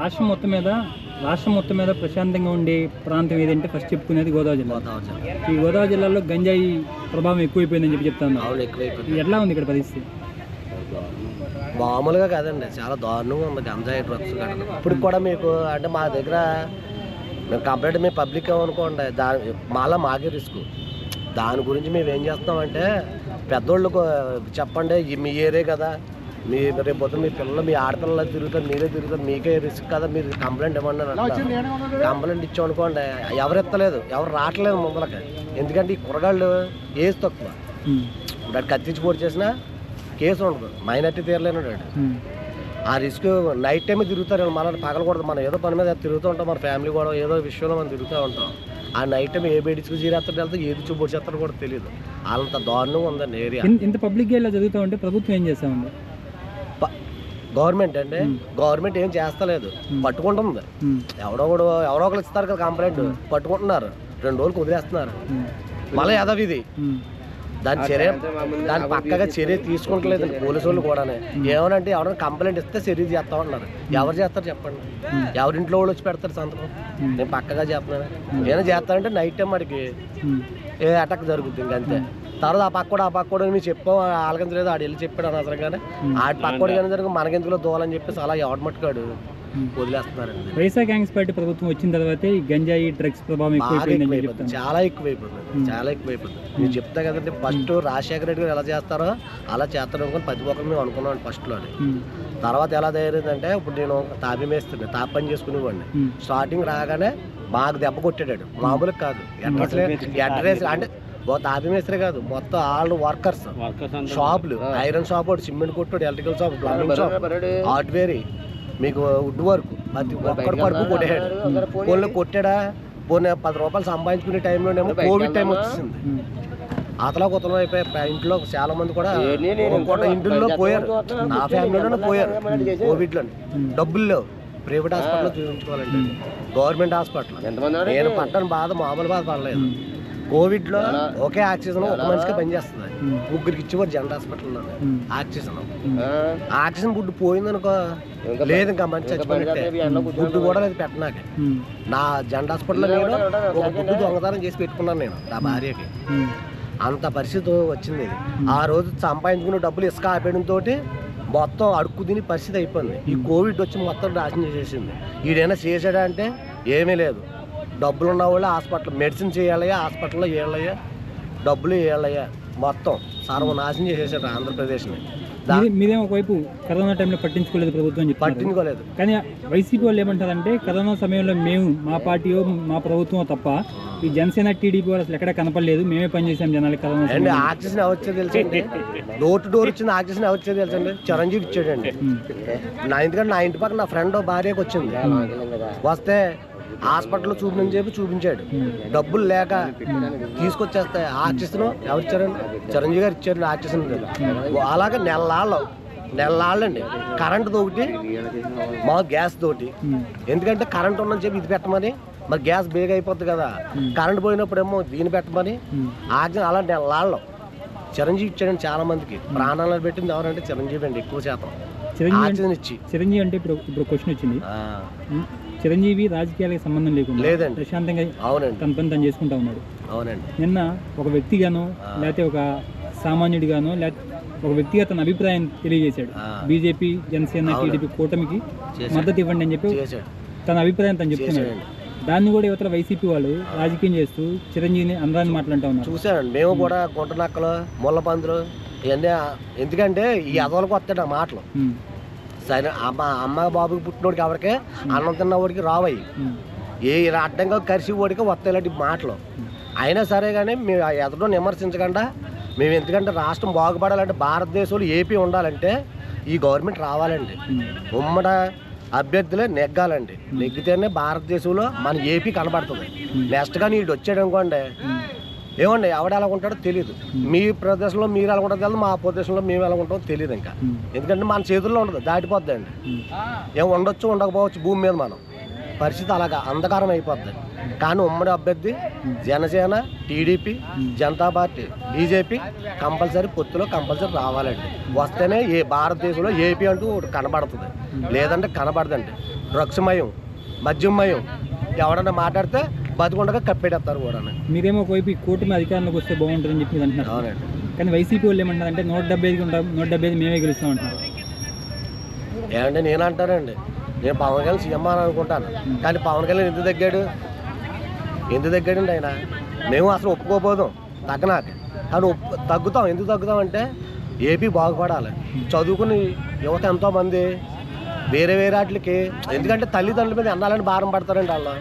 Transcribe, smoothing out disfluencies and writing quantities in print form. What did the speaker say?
రాష్ట్రం మొత్తం మీద ప్రశాంతంగా ఉండే ప్రాంతం ఏదంటే ఫస్ట్ చెప్పుకునేది గోదావరి జిల్లా. ఈ గోదావరి జిల్లాలో గంజాయి ప్రభావం ఎక్కువైపోయిందని చెప్తాను. ఎట్లా ఉంది ఇక్కడ పరిస్థితి? మామూలుగా కాదండి, చాలా దారుణంగా ఉంది గంజాయి డ్రగ్స్. ఇప్పుడు కూడా మీకు అంటే మా దగ్గర మేము కంప్లీట్ మేము పబ్లిక్ అనుకోండి, మాకే రిస్క్. దాని గురించి మేము ఏం చేస్తామంటే పెద్దోళ్ళకు చెప్పండి, మీ ఏరియా కదా, మీ రేపు పొద్దున మీ పిల్లలు మీ ఆడపిల్లలు తిరుగుతారు, మీరే తిరుగుతారు, మీకే రిస్క్ కదా, మీరు కంప్లైంట్ ఇవ్వండి అని. కంప్లైంట్ ఇచ్చామనుకోండి, ఎవరు ఎత్తలేదు, ఎవరు రావట్లేదు ముందలకి. ఎందుకంటే ఈ కూరగాళ్ళు ఏజ్ తక్కువ, దాన్ని కత్తించి పోటీ చేసినా కేసు ఉండదు, మైనార్టీ తీరలేనాడు. ఆ రిస్క్ నైట్ టైమే తిరుగుతారు, మన పగలకూడదు. మనం ఏదో పని మీద తిరుగుతూ ఉంటాం, మన ఫ్యామిలీ కూడా ఏదో విషయంలో మనం తిరుగుతూ ఉంటాం. ఆ నైట్ టైం ఏ బేడికి జీరేస్తారు వెళ్తే ఏది చూపు చేస్తారో కూడా తెలియదు. అంత దారుణంగా ఉందండి ఏరియా. ఇంత పబ్లిక్గా ఇలా జరుగుతూ ఉంటే ప్రభుత్వం ఏం చేస్తామండి? గవర్నమెంట్ అండి, గవర్నమెంట్ ఏం చేస్తలేదు, పట్టుకుంటుంది. ఎవరో ఒకరు ఇస్తారు కదా కంప్లైంట్, పట్టుకుంటున్నారు, 2 రోజులకు వదిలేస్తున్నారు. మళ్ళీ యథావిధి దాని పక్కగా చర్య తీసుకుంటలేదు పోలీసు వాళ్ళు కూడా. ఏమనంటే ఎవరైనా కంప్లైంట్ ఇస్తే చర్య చేస్తా ఉన్నారు. ఎవరు చేస్తారు చెప్పండి? ఎవరింట్లో వాళ్ళు వచ్చి పెడతారు సంతకం? నేను పక్కగా చేస్తున్నాను. ఏమైనా చేస్తానంటే నైట్ టైం వాడికి ఏ అటాక్ జరుగుతుంది ఇంకంతే. తర్వాత ఆ పక్క కూడా మేము చెప్పాం, ఆలకించలేదు, ఆడు వెళ్ళి చెప్పాడు అనవసరంగానే. ఆడి పక్క కానీ జరిగి మనకెందుకులో దోలని చెప్పేసి అలా ఎవడు మట్టుకాడు వదిలేస్తున్నారండి. వైఎస్ఆర్ కాంగ్రెస్ పార్టీ ప్రభుత్వం వచ్చిన తర్వాత ఈ గంజాయి డ్రగ్స్ ప్రభావం చాలా ఎక్కువైపోతుంది. నేను చెప్తా కదండి, ఫస్ట్ రాజశేఖర రెడ్డి గారు ఎలా చేస్తారో అలా చేస్తారు అనుకుని ప్రతి ఒక్కరు మేము అనుకున్నాం ఫస్ట్లోనే. తర్వాత ఎలా తయారైందంటే, ఇప్పుడు నేను తాపి మేస్తుండే, తాపి పని చేసుకునేవాడిని. స్టార్టింగ్ రాగానే మాకు దెబ్బ కొట్టాడు, మామూలుగా కాదు. అడ్రస్ అంటే తాపి మేస్త్రే కాదు, మొత్తం ఆల్ వర్కర్స్, షాపులు, ఐరన్ షాప్ ఒకటి, సిమెంట్ కొట్టాడు, electrical shop, plumbing shop, hardware, మీకు వుడ్ వర్క్, ప్రతి ఒక్కడి పడుకు కొట్టాడు. ఫోన్లో కొట్టాడా, పోనీ 10 రూపాయలు సంపాదించుకునే టైంలోనేమో కోవిడ్ టైం వచ్చింది. అతలా కొత్తలో అయిపోయి ఇంట్లో చాలా మంది కూడా ఇంట్లో పోయారు. నా ఫ్యామిలీలోనే పోయారు కోవిడ్లో. డబ్బులు లేవు, ప్రైవేట్ హాస్పిటల్లో చూపించుకోవాలంటే గవర్నమెంట్ హాస్పిటల్. నేను పడ్డాను బాధ, మామూలు బాధ పడలేదు. కోవిడ్లో ఒకే ఆక్సిజన్ ఒక మనిషికి పనిచేస్తుంది, 3కి ఇచ్చేవారు జనరల్ హాస్పిటల్లో ఆక్సిజన్ బుడ్డు పోయిందనుకో, లేదు ఇంకా మంచి చచ్చిపోయినట్టే. బుడ్డు కూడా లేదు పెట్టనాక. నా జనరల్ హాస్పిటల్లో నేను ఒక బుడ్డు దొంగతనం చేసి పెట్టుకున్నాను నేను నా భార్యకి. అంత పరిస్థితి వచ్చింది. ఆ రోజు సంపాదించుకునే డబ్బులు ఇసుక ఆపేయడంతో మొత్తం అడుక్కు తిని పరిస్థితి అయిపోయింది. ఈ కోవిడ్ వచ్చి మొత్తం నాశనం చేసేసింది. ఈడైనా చేసాడా అంటే ఏమీ లేదు. డబ్బులు ఉన్న వాళ్ళు హాస్పిటల్ మెడిసిన్ చేయాలయ్యా, హాస్పిటల్లో వేయాలయ్యా, డబ్బులు వేయాలయ్యా, మొత్తం సర్వనాశనం చేసేసాడు ఆంధ్రప్రదేశ్ని. మీరేం ఒకవైపు కరోనా టైంలో పట్టించుకోలేదు ప్రభుత్వం, పట్టించుకోలేదు. కానీ వైసీపీ వాళ్ళు ఏమంటారంటే కరోనా సమయంలో మేము మా పార్టీయో మా ప్రభుత్వం తప్ప ఈ జనసేన టీడీపీ వాళ్ళు అసలు ఎక్కడ కనపడలేదు, మేమే పనిచేసాం జనాలకి. కరోనా ఆక్సిజన్ ఎవరు తెలుసండి, డోర్ టు డోర్ వచ్చింది ఆక్సిజన్ ఎవరు తెలుసండి, చిరంజీవి ఇచ్చాడండి. ఎందుకంటే నా ఇంటి పక్కన నా ఫ్రెండ్ భార్యకి వచ్చింది, వస్తే హాస్పిటల్లో చూపించాడు. డబ్బులు లేక తీసుకొచ్చేస్తే ఆక్సిజన్ ఎవరు ఇచ్చారండి, చిరంజీవి గారు ఇచ్చారు ఆక్సిజన్. అలాగే నెలలాళ్ళండి కరెంటుతో ఒకటి, మా గ్యాస్ తోటి. ఎందుకంటే కరెంట్ ఉందని చెప్పి ఇది పెట్టమని, మరి గ్యాస్ బేగ అయిపోద్ది కదా, కరెంట్ పోయినప్పుడేమో దీన్ని పెట్టమని ఆక్సిజన్. అలా నెలలాళ్ళు చిరంజీవి ఇచ్చాడండి. చాలా మందికి ప్రాణాలను పెట్టింది ఎవరంటే చిరంజీవి అండి, ఎక్కువ శాతం ఆక్సిజన్ ఇచ్చి. చిరంజీవి అంటే ఇప్పుడు క్వశ్చన్ వచ్చింది, చిరంజీవి రాజకీయాలకు సంబంధం లేకుండా ప్రశాంతంగా తన పని తను చేసుకుంటా ఉన్నాడు. నిన్న ఒక వ్యక్తిగానో లేకపోతే ఒక సామాన్యుడిగానో లేకపోతే ఒక వ్యక్తిగా తన అభిప్రాయం తెలియజేశాడు. బీజేపీ జనసేన టీడీపీ కూటమికి మద్దతు ఇవ్వండి అని చెప్పి తన అభిప్రాయం తను చెప్తున్నాడు. దాన్ని కూడా యువతల వైసీపీ వాళ్ళు రాజకీయం చేస్తూ చిరంజీవిని అందరాన్ని మాట్లాడుతూ ఉన్నారు. చూసానండి మేము కూడా, గుంటనక్కలు, ముళ్ళపందులు ఇవన్నీ. ఎందుకంటే ఈ అదవలకు వస్తాడు ఆ మాటలు. సరే అమ్మ బాబుకి పుట్టినోడికి ఎవరికే అన్నం తిన్నవాడికి రావయ్యి, ఏ అడ్డంగా కరిసి వాడికి వస్తాయి ఇలాంటి మాటలు. అయినా సరే కానీ మేము ఎదటో విమర్శించకుండా, మేము ఎందుకంటే రాష్ట్రం బాగుపడాలంటే, భారతదేశంలో ఏపీ ఉండాలంటే ఈ గవర్నమెంట్ రావాలండి, ఉమ్మడ అభ్యర్థులే నెగ్గాలండి. నెగ్గితేనే భారతదేశంలో మన ఏపీ కనబడుతుంది. నెక్స్ట్ కానీ వీడు వచ్చాడు అనుకోండి, ఏమండి ఎవడు ఎలా ఉంటాడో తెలియదు. మీ ప్రదేశంలో మీరు ఎలా ఉంటుందో తెలియదు, మా ప్రదేశంలో మేము ఎలా ఉంటామో తెలియదు. ఇంకా ఎందుకంటే మన చేతుల్లో ఉండదు, దాటిపోద్దండి. ఏం ఉండొచ్చు ఉండకపోవచ్చు భూమి మీద, మనం పరిస్థితి అలాగా అంధకారం అయిపోద్ది. కానీ ఉమ్మడి అభ్యర్థి Janasena, TDP, Janata party, BJP compulsory పొత్తులో కంపల్సరీ రావాలండి. వస్తేనే భారతదేశంలో ఏపీ అంటూ కనబడుతుంది, లేదంటే కనబడదండి. డ్రగ్స్మయం, మద్యమయం, ఎవడన్నా మాట్లాడితే బతికుండగా కప్పేటేస్తారు కూడా. మీరేమో ఒకవైపు ఈ కూటమి అధికారంలోకి వస్తే బాగుంటుందని చెప్పి మీరు అంటున్నారు. అవునండి. కానీ వైసీపీ వాళ్ళు ఏమంటారు అంటే 175 మేమే గెలుస్తాం అంటున్నారు. ఏమంటే నేను అంటానండి, నేను పవన్ కళ్యాణ్ సీఎం అని అనుకుంటాను, కానీ పవన్ కళ్యాణ్ ఎందుకు తగ్గాడండి ఆయన? మేము అసలు ఒప్పుకోపోదాం తగ్గనాక, కానీ తగ్గుతాం. ఎందుకు తగ్గుతాం అంటే ఏపీ బాగుపడాలి. చదువుకుని యువత ఎంతోమంది వేరే వాటికి, ఎందుకంటే తల్లిదండ్రుల మీద ఎన్నాలని భారం పడతారండి వాళ్ళు.